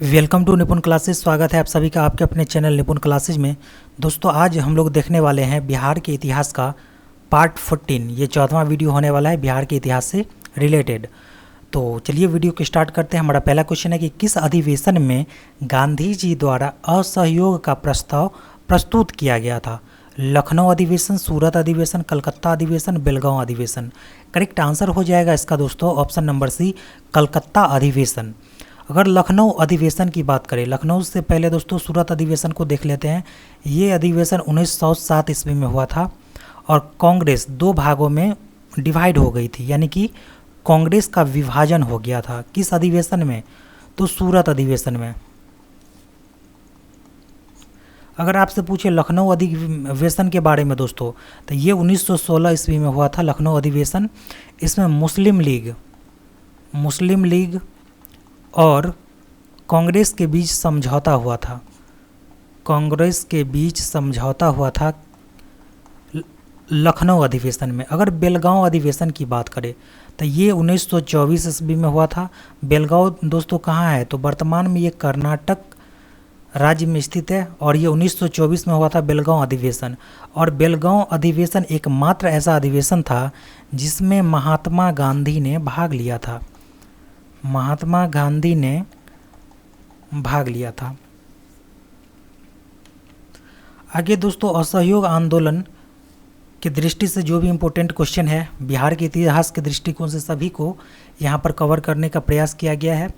Welcome to निपुण classes. स्वागत है आप सभी का आपके अपने चैनल निपुण क्लासेज में। दोस्तों आज हम लोग देखने वाले हैं बिहार के इतिहास का पार्ट 14। ये 14वां वीडियो होने वाला है बिहार के इतिहास से रिलेटेड। तो चलिए वीडियो को स्टार्ट करते हैं। हमारा पहला क्वेश्चन है कि किस अधिवेशन में गांधी जी द्वारा असहयोग का प्रस्ताव प्रस्तुत किया गया था? लखनऊ अधिवेशन, सूरत अधिवेशन, कलकत्ता अधिवेशन, बेलगांव अधिवेशन। करेक्ट आंसर हो जाएगा इसका दोस्तों ऑप्शन नंबर सी, कलकत्ता अधिवेशन। अगर लखनऊ अधिवेशन की बात करें, लखनऊ से पहले दोस्तों सूरत अधिवेशन को देख लेते हैं। ये अधिवेशन 1907 ईस्वी में हुआ था और कांग्रेस दो भागों में डिवाइड हो गई थी, यानी कि कांग्रेस का विभाजन हो गया था। किस अधिवेशन में? तो सूरत अधिवेशन में। अगर आपसे पूछे लखनऊ अधिवेशन के बारे में दोस्तों, तो ये 1916 ईस्वी में हुआ था लखनऊ अधिवेशन। इसमें मुस्लिम लीग और कांग्रेस के बीच समझौता हुआ था। लखनऊ अधिवेशन में। अगर बेलगांव अधिवेशन की बात करें तो ये 1924 ईस्वी में हुआ था। बेलगांव दोस्तों कहाँ है? तो वर्तमान में ये कर्नाटक राज्य में स्थित है और ये 1924 में हुआ था बेलगांव अधिवेशन। और बेलगांव अधिवेशन एकमात्र ऐसा अधिवेशन था जिसमें महात्मा गांधी ने भाग लिया था। आगे दोस्तों असहयोग आंदोलन की दृष्टि से जो भी इम्पोर्टेंट क्वेश्चन है बिहार के इतिहास के दृष्टिकोण से सभी को यहाँ पर कवर करने का प्रयास किया गया है।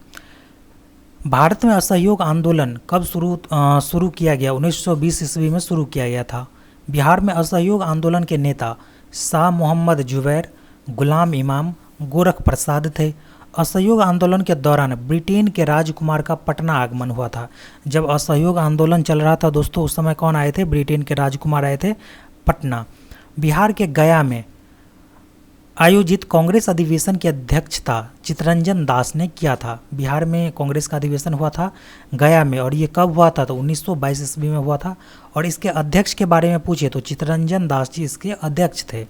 भारत में असहयोग आंदोलन कब शुरू किया गया? 1920 ईस्वी में शुरू किया गया था। बिहार में असहयोग आंदोलन के नेता शाह मोहम्मद जुबैर, गुलाम इमाम, गोरख प्रसाद थे। असहयोग आंदोलन के दौरान ब्रिटेन के राजकुमार का पटना आगमन हुआ था। जब असहयोग आंदोलन चल रहा था दोस्तों, उस समय कौन आए थे? ब्रिटेन के राजकुमार आए थे पटना। बिहार के गया में आयोजित कांग्रेस अधिवेशन की अध्यक्षता चित्तरंजन दास ने किया था। बिहार में कांग्रेस का अधिवेशन हुआ था गया में, और ये कब हुआ था? तो 1922 ईस्वी में हुआ था। और इसके अध्यक्ष के बारे में पूछे तो चित्तरंजन दास जी इसके अध्यक्ष थे।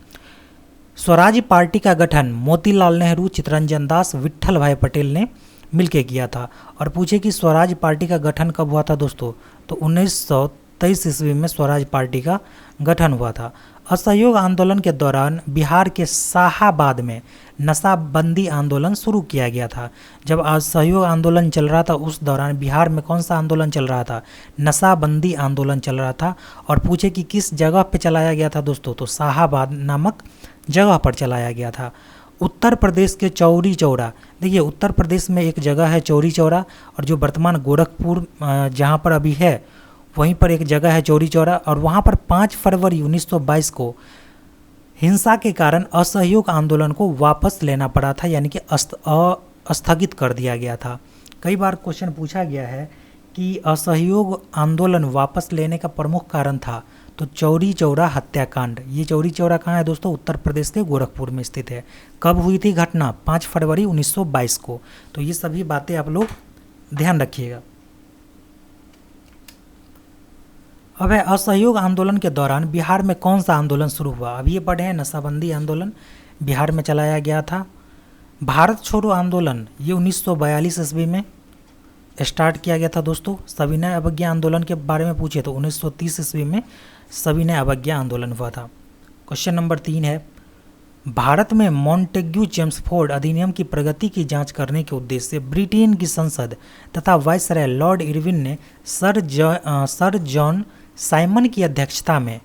स्वराज पार्टी का गठन मोतीलाल नेहरू, चित्तरंजन दास, विट्ठल भाई पटेल ने मिलकर किया था। और पूछे कि स्वराज पार्टी का गठन कब हुआ था दोस्तों? तो 1923 ईस्वी में स्वराज पार्टी का गठन हुआ था। असहयोग आंदोलन के दौरान बिहार के शाहाबाद में नशाबंदी आंदोलन शुरू किया गया था। जब असहयोग आंदोलन चल रहा था उस दौरान बिहार में कौन सा आंदोलन चल रहा था? नशाबंदी आंदोलन चल रहा था। और पूछे कि किस जगह पे चलाया गया था दोस्तों? तो शाहाबाद नामक जगह पर चलाया गया था। उत्तर प्रदेश के चौरी चौरा, देखिए उत्तर प्रदेश में एक जगह है चौरी चौरा, और जो वर्तमान गोरखपुर जहाँ पर अभी है वहीं पर एक जगह है चौरी चौरा। और वहाँ पर 5 फरवरी 1922 को हिंसा के कारण असहयोग आंदोलन को वापस लेना पड़ा था, यानी कि स्थगित कर दिया गया था। कई बार क्वेश्चन पूछा गया है कि असहयोग आंदोलन वापस लेने का प्रमुख कारण था, तो चौरी चौरा हत्याकांड। ये चौरी चौरा कहाँ है दोस्तों? उत्तर प्रदेश के गोरखपुर में स्थित है। कब हुई थी घटना? 5 फरवरी 1922 को। तो ये सभी बातें आप लोग ध्यान रखिएगा। अब है असहयोग आंदोलन के दौरान बिहार में कौन सा आंदोलन शुरू हुआ? अब ये पढ़े हैं नशाबंदी आंदोलन बिहार में चलाया गया था। भारत छोड़ो आंदोलन ये 1942 ईस्वी में स्टार्ट किया गया था दोस्तों। सविनय अवज्ञा आंदोलन के बारे में पूछे तो 1930 ईस्वी में सविनय अवज्ञा आंदोलन हुआ था। क्वेश्चन नंबर 3 है, भारत में मॉन्टेग्यू चेम्सफोर्ड अधिनियम की प्रगति की जांच करने के उद्देश्य से ब्रिटेन की संसद तथा वाइसराय लॉर्ड इरविन ने सर जॉन साइमन की अध्यक्षता में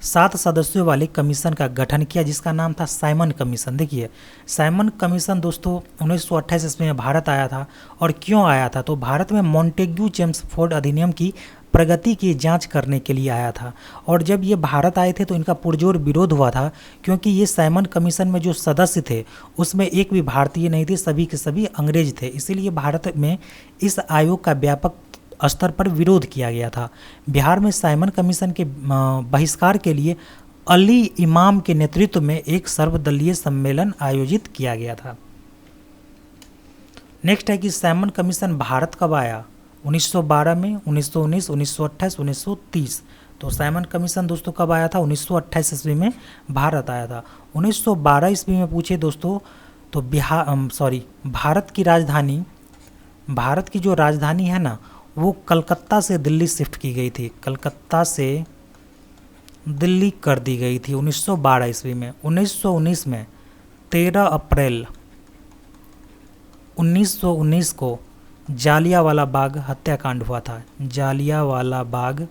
7 सदस्यों वाले कमीशन का गठन किया, जिसका नाम था साइमन कमीशन। देखिए साइमन कमीशन दोस्तों 1928 ईस्वी में भारत आया था। और क्यों आया था? तो भारत में मॉन्टेग्यू चेम्सफोर्ड अधिनियम की प्रगति की जांच करने के लिए आया था। और जब ये भारत आए थे तो इनका पुरजोर विरोध हुआ था, क्योंकि ये साइमन कमीशन में जो सदस्य थे उसमें एक भी भारतीय नहीं थे, सभी के सभी अंग्रेज थे। इसीलिए भारत में इस आयोग का व्यापक स्तर पर विरोध किया गया था। बिहार में साइमन कमीशन के बहिष्कार के लिए अली इमाम के नेतृत्व में एक सर्वदलीय सम्मेलन आयोजित किया गया था। नेक्स्ट है कि साइमन कमीशन भारत कब आया? 1912 में, 1919, 1928, 1930। तो साइमन कमीशन दोस्तों कब आया था? 1928 ईस्वी में भारत आया था। 1912 ईस्वी में पूछे दोस्तों तो भारत की राजधानी भारत की जो राजधानी है ना वो कलकत्ता से दिल्ली शिफ्ट की गई थी, कलकत्ता से दिल्ली कर दी गई थी 1912 ईस्वी में। 1919 में 13 अप्रैल 1919 को जालियांवाला बाग हत्याकांड हुआ था, जालियांवाला बाग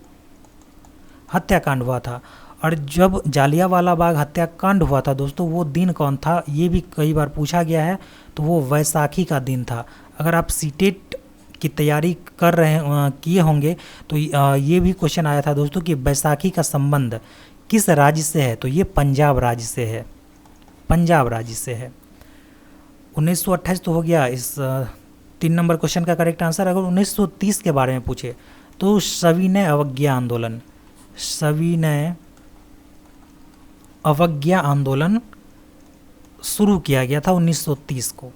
हत्याकांड हुआ था। और जब जालियांवाला बाग हत्याकांड हुआ था दोस्तों, वो दिन कौन था ये भी कई बार पूछा गया है, तो वो वैसाखी का दिन था। अगर आप सीटेट की तैयारी कर रहे किए होंगे तो ये भी क्वेश्चन आया था दोस्तों कि बैसाखी का संबंध किस राज्य से है, तो ये पंजाब राज्य से है, पंजाब राज्य से है। 1928 तो हो गया इस 3 नंबर क्वेश्चन का करेक्ट आंसर। अगर 1930 के बारे में पूछे तो सविनय अवज्ञा आंदोलन, सविनय अवज्ञा आंदोलन शुरू किया गया था 1930 को।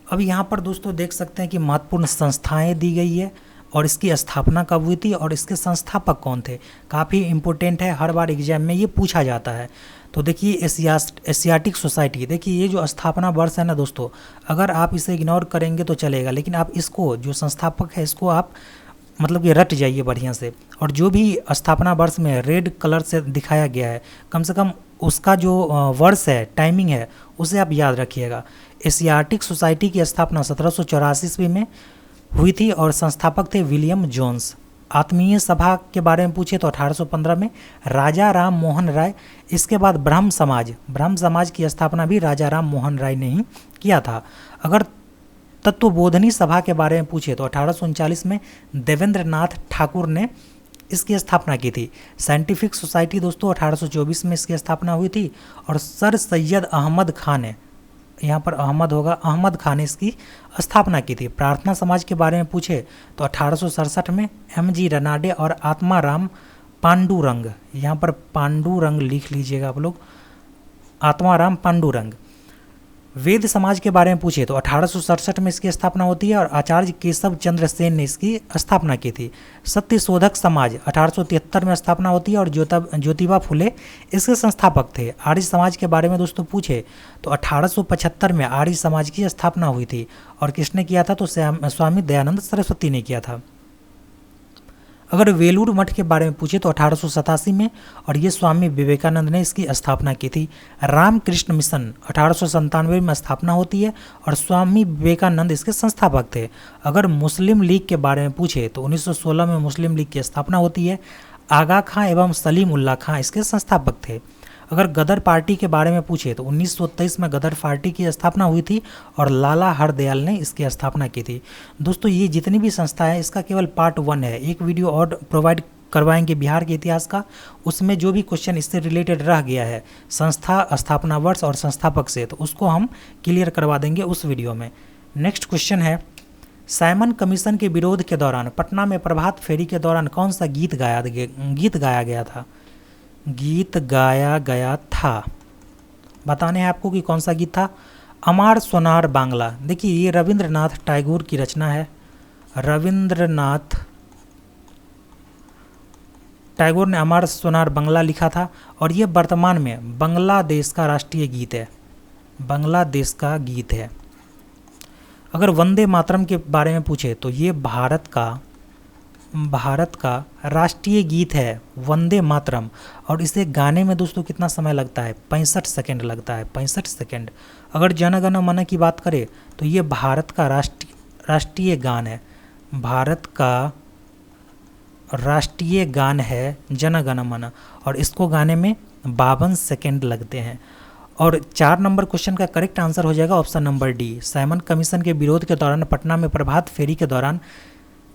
अब यहाँ पर दोस्तों देख सकते हैं कि महत्वपूर्ण संस्थाएं दी गई है और इसकी स्थापना कब हुई थी और इसके संस्थापक कौन थे। काफ़ी इम्पोर्टेंट है, हर बार एग्जाम में ये पूछा जाता है। तो देखिए एशियाटिक सोसाइटी, देखिए ये जो स्थापना वर्ष है ना दोस्तों, अगर आप इसे इग्नोर करेंगे तो चलेगा, लेकिन आप इसको जो संस्थापक है इसको आप मतलब कि रट जाइए बढ़िया से। और जो भी स्थापना वर्ष में रेड कलर से दिखाया गया है, कम से कम उसका जो वर्ष है, टाइमिंग है, उसे आप याद रखिएगा। एशियाटिक सोसाइटी की स्थापना 1784 ईस्वी में हुई थी और संस्थापक थे विलियम जोन्स। आत्मीय सभा के बारे में पूछे तो 1815 में राजा राम मोहन राय। इसके बाद ब्रह्म समाज की स्थापना भी राजा राम मोहन राय ने ही किया था। अगर तत्वबोधनी सभा के बारे में पूछे तो 1839 में देवेंद्र नाथ ठाकुर ने इसकी स्थापना की थी। साइंटिफिक सोसाइटी दोस्तों 1824 में इसकी स्थापना हुई थी और सर सैयद अहमद खान ने, यहाँ पर अहमद होगा, अहमद खान ने इसकी स्थापना की थी। प्रार्थना समाज के बारे में पूछे तो 1867 में MG रनाडे और आत्माराम पांडुरंग, यहाँ पर पांडुरंग लिख लीजिएगा आप लोग, आत्माराम पांडुरंग। वेद समाज के बारे में पूछे तो 1867 में इसकी स्थापना होती है और आचार्य केशव चंद्र सेन ने इसकी स्थापना की थी। सत्यशोधक समाज 1873 में स्थापना होती है और ज्योतिबा फुले इसके संस्थापक थे। आर्य समाज के बारे में दोस्तों पूछे तो 1875 में आर्य समाज की स्थापना हुई थी और किसने किया था, तो स्वामी दयानंद सरस्वती ने किया था। अगर वेलूर मठ के बारे में पूछे तो 1887 में और ये स्वामी विवेकानंद ने इसकी स्थापना की थी। रामकृष्ण मिशन 1897 में स्थापना होती है और स्वामी विवेकानंद इसके संस्थापक थे। अगर मुस्लिम लीग के बारे में पूछे तो 1916 में मुस्लिम लीग की स्थापना होती है। आगा खां एवं सलीम उल्लाह खां इसके संस्थापक थे। अगर गदर पार्टी के बारे में पूछे तो 1923 में गदर पार्टी की स्थापना हुई थी और लाला हरदयाल ने इसकी स्थापना की थी। दोस्तों ये जितनी भी संस्था है इसका केवल पार्ट 1 है, एक वीडियो और प्रोवाइड करवाएंगे बिहार के इतिहास का, उसमें जो भी क्वेश्चन इससे रिलेटेड रह गया है संस्था, स्थापना वर्ष और संस्थापक से, तो उसको हम क्लियर करवा देंगे उस वीडियो में। नेक्स्ट क्वेश्चन है, साइमन कमीशन के विरोध के दौरान पटना में प्रभात फेरी के दौरान कौन सा गीत गाया गया था? गीत गाया गया था, बताने हैं आपको कि कौन सा गीत था। अमार सोनार बांग्ला, देखिए ये रविंद्रनाथ टैगोर की रचना है। रविंद्रनाथ टैगोर ने अमार सोनार बांग्ला लिखा था और ये वर्तमान में बांग्लादेश का राष्ट्रीय गीत है, बांग्लादेश का गीत है। अगर वंदे मातरम के बारे में पूछे तो ये भारत का राष्ट्रीय गीत है वंदे मातरम, और इसे गाने में दोस्तों कितना समय लगता है? 65 सेकेंड लगता है, 65 सेकेंड। अगर जन गण मन की बात करें तो ये भारत का राष्ट्रीय गान है, भारत का राष्ट्रीय गान है जन गण मन, और इसको गाने में 52 सेकेंड लगते हैं। और 4 नंबर क्वेश्चन का करेक्ट आंसर हो जाएगा option number D. Simon commission के विरोध के दौरान पटना में प्रभात फेरी के दौरान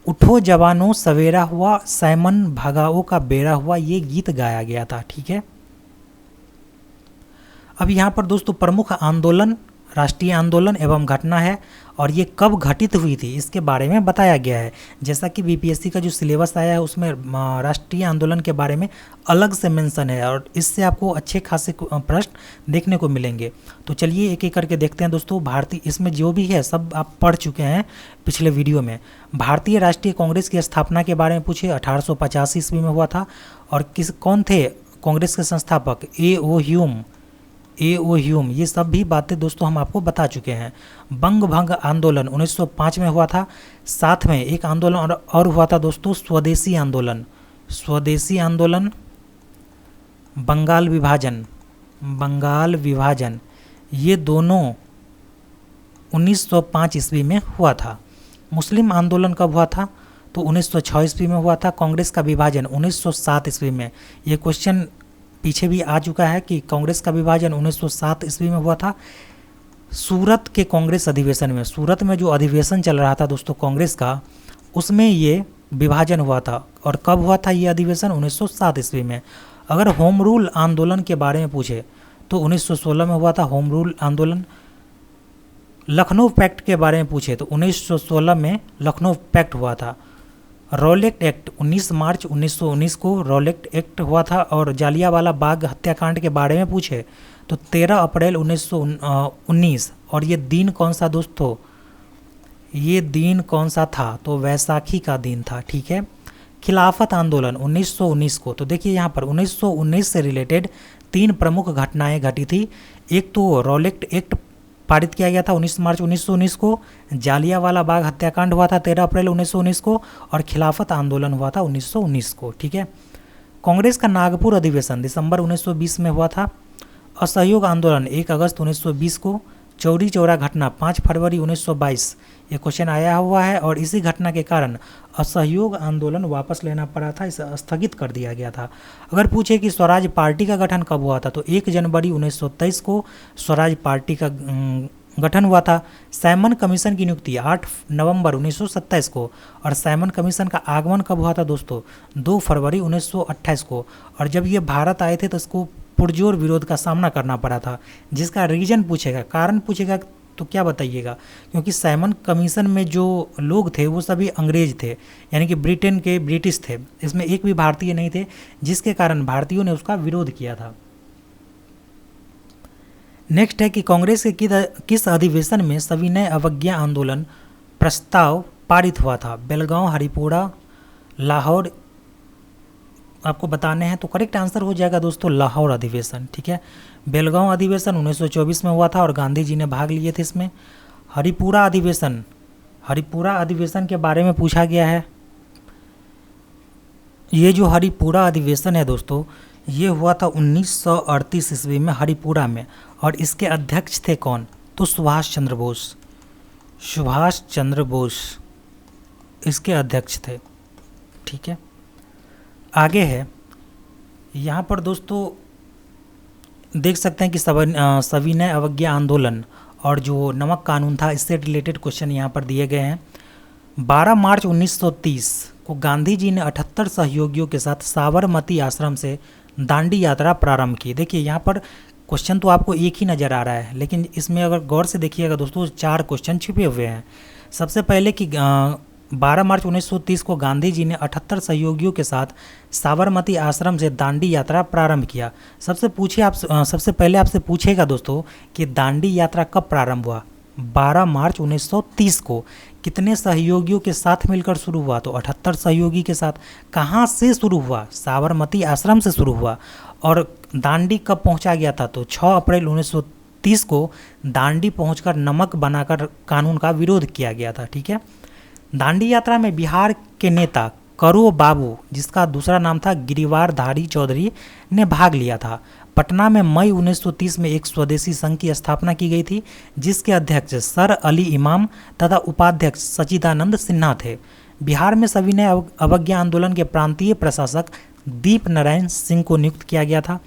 उठो जवानों सवेरा हुआ, साइमन भगाओ का बेड़ा हुआ, ये गीत गाया गया था। ठीक है, अब यहाँ पर दोस्तों प्रमुख आंदोलन, राष्ट्रीय आंदोलन एवं घटना है और ये कब घटित हुई थी इसके बारे में बताया गया है। जैसा कि बीपीएससी का जो सिलेबस आया है उसमें राष्ट्रीय आंदोलन के बारे में अलग से मेंशन है और इससे आपको अच्छे खासे प्रश्न देखने को मिलेंगे। तो चलिए एक एक करके देखते हैं दोस्तों। भारतीय, इसमें जो भी है सब आप पढ़ चुके हैं पिछले वीडियो में। भारतीय राष्ट्रीय कांग्रेस की स्थापना के बारे में पूछे 1885 ईस्वी में हुआ था और कौन थे कांग्रेस के संस्थापक? A.O. Hume, A.O.. ह्यूम, ये सब भी बातें दोस्तों हम आपको बता चुके हैं। बंग भंग आंदोलन 1905 में हुआ था। साथ में एक आंदोलन और हुआ था दोस्तों, स्वदेशी आंदोलन। स्वदेशी आंदोलन, बंगाल विभाजन, बंगाल विभाजन, ये दोनों 1905 ईस्वी में हुआ था। मुस्लिम आंदोलन कब हुआ था? तो 1906 ईस्वी में हुआ था। कांग्रेस का विभाजन 1907 ईस्वी में। ये क्वेश्चन पीछे भी आ चुका है कि कांग्रेस का विभाजन 1907 ईस्वी में हुआ था। सूरत के कांग्रेस अधिवेशन में, सूरत में जो अधिवेशन चल रहा था दोस्तों कांग्रेस का, उसमें ये विभाजन हुआ था। और कब हुआ था ये अधिवेशन? 1907 ईस्वी में। अगर होम रूल आंदोलन के बारे में पूछे तो 1916 में हुआ था होम रूल आंदोलन। लखनऊ पैक्ट के बारे में पूछे तो 1916 में लखनऊ पैक्ट हुआ था। रॉलेट एक्ट 19 मार्च 1919 को रॉलेट एक्ट हुआ था। और जालियांवाला बाग हत्याकांड के बारे में पूछे तो 13 अप्रैल 1919। और ये दिन कौन सा दोस्तों? ये दिन कौन सा था? तो वैसाखी का दिन था। ठीक है। खिलाफत आंदोलन 1919 को, तो देखिए यहाँ पर 1919 से रिलेटेड 3 प्रमुख घटनाएं घटी थी। एक तो रॉलेट एक्ट पारित किया गया था 19 मार्च 1919 को, जालियांवाला बाग हत्याकांड हुआ था 13 अप्रैल 1919 को, और खिलाफत आंदोलन हुआ था 1919 को। ठीक है। कांग्रेस का नागपुर अधिवेशन दिसंबर 1920 में हुआ था। असहयोग आंदोलन 1 अगस्त 1920 को। चौरी चौरा घटना 5 फरवरी 1922, ये क्वेश्चन आया हुआ है। और इसी घटना के कारण असहयोग आंदोलन वापस लेना पड़ा था, इसे स्थगित कर दिया गया था। अगर पूछे कि स्वराज पार्टी का गठन कब हुआ था तो 1 जनवरी 1923 को स्वराज पार्टी का गठन हुआ था। सैमन कमीशन की नियुक्ति 8 नवंबर 1927 को। और सैमन कमीशन का आगमन कब हुआ था दोस्तों? 2 फरवरी 1928 को। और जब ये भारत आए थे तो इसको पुरजोर विरोध का सामना करना पड़ा था, जिसका रीजन पूछेगा, कारण पूछेगा तो क्या बताइएगा? क्योंकि सैमन कमीशन में जो लोग थे वो सभी अंग्रेज थे, यानी कि ब्रिटेन के ब्रिटिश थे। इसमें एक भी भारतीय नहीं थे, जिसके कारण भारतीयों ने उसका विरोध किया था। नेक्स्ट है कि कांग्रेस के किस अधिवेशन में सविनय अवज्ञा आंदोलन प्रस्ताव पारित हुआ था? बेलगांव, हरिपुरा, लाहौर आपको बताने हैं। तो करेक्ट आंसर हो जाएगा दोस्तों लाहौर अधिवेशन। ठीक है। बेलगांव अधिवेशन 1924 में हुआ था और गांधी जी ने भाग लिए थे इसमें। हरिपुरा अधिवेशन, हरिपुरा अधिवेशन के बारे में पूछा गया है। ये जो हरिपुरा अधिवेशन है दोस्तों, ये हुआ था 1938 ईस्वी में हरिपुरा में। और इसके अध्यक्ष थे कौन? तो सुभाष चंद्र बोस। सुभाष चंद्र बोस इसके अध्यक्ष थे। ठीक है। आगे है, यहाँ पर दोस्तों देख सकते हैं कि सविनय अवज्ञा आंदोलन और जो नमक कानून था, इससे रिलेटेड क्वेश्चन यहाँ पर दिए गए हैं। 12 मार्च 1930 को गांधी जी ने 78 सहयोगियों के साथ साबरमती आश्रम से दांडी यात्रा प्रारंभ की। देखिए यहाँ पर क्वेश्चन तो आपको एक ही नज़र आ रहा है, लेकिन इसमें अगर गौर से देखिएगा दोस्तों 4 क्वेश्चन छिपे हुए हैं। सबसे पहले कि 12 मार्च 1930 को गांधी जी ने 78 सहयोगियों के साथ साबरमती आश्रम से दांडी यात्रा प्रारंभ किया। सबसे पहले आपसे पूछेगा दोस्तों कि दांडी यात्रा कब प्रारंभ हुआ? 12 मार्च 1930 को। कितने सहयोगियों के साथ मिलकर शुरू हुआ? तो 78 सहयोगी के साथ। कहाँ से शुरू हुआ? साबरमती आश्रम से शुरू हुआ। और दांडी कब पहुँचा गया था? तो 6 अप्रैल 1930 को दांडी पहुँचकर नमक बनाकर कानून का विरोध किया गया था। ठीक है। दांडी यात्रा में बिहार के नेता करो बाबू, जिसका दूसरा नाम था गिरिवारधारी चौधरी, ने भाग लिया था। पटना में मई 1930 में एक स्वदेशी संघ की स्थापना की गई थी, जिसके अध्यक्ष सर अली इमाम तथा उपाध्यक्ष सच्चिदानंद सिन्हा थे। बिहार में सविनय अवज्ञा आंदोलन के प्रांतीय प्रशासक दीप नारायण सिंह को नियुक्त किया गया था।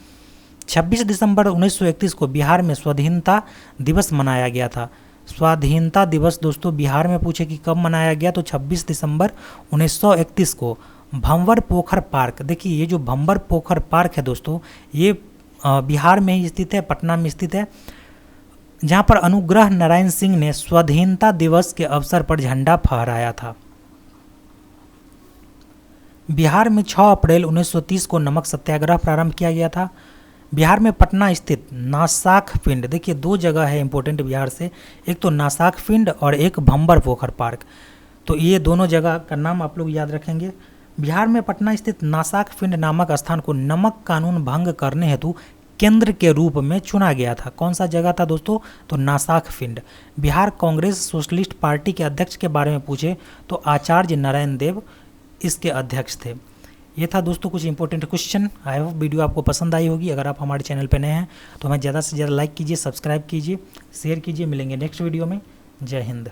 26 दिसंबर 1931 को बिहार में स्वाधीनता दिवस मनाया गया था। स्वाधीनता दिवस दोस्तों बिहार में पूछे कि कब मनाया गया? तो 26 दिसंबर 1931 को। भंवर पोखर पार्क, देखिए ये जो भंवर पोखर पार्क है दोस्तों, ये बिहार में ही स्थित है, पटना में स्थित है, जहाँ पर अनुग्रह नारायण सिंह ने स्वाधीनता दिवस के अवसर पर झंडा फहराया था। बिहार में 6 अप्रैल 1930 को नमक सत्याग्रह प्रारंभ किया गया था। बिहार में पटना स्थित नासाख पिंड, देखिए 2 जगह है इंपॉर्टेंट बिहार से, एक तो नासाख पिंड और एक भंवर पोखर पार्क। तो ये दोनों जगह का नाम आप लोग याद रखेंगे। बिहार में पटना स्थित नासाख पिंड नामक स्थान को नमक कानून भंग करने हेतु केंद्र के रूप में चुना गया था। कौन सा जगह था दोस्तों? तो नासाकफिंड। बिहार कांग्रेस सोशलिस्ट पार्टी के अध्यक्ष के बारे में पूछे तो आचार्य नारायण देव इसके अध्यक्ष थे। ये था दोस्तों कुछ important question. I hope video आपको पसंद आई होगी। अगर आप हमारे चैनल पर नए हैं तो हमें ज़्यादा से ज़्यादा लाइक कीजिए, सब्सक्राइब कीजिए, शेयर कीजिए। मिलेंगे नेक्स्ट वीडियो में। जय हिंद।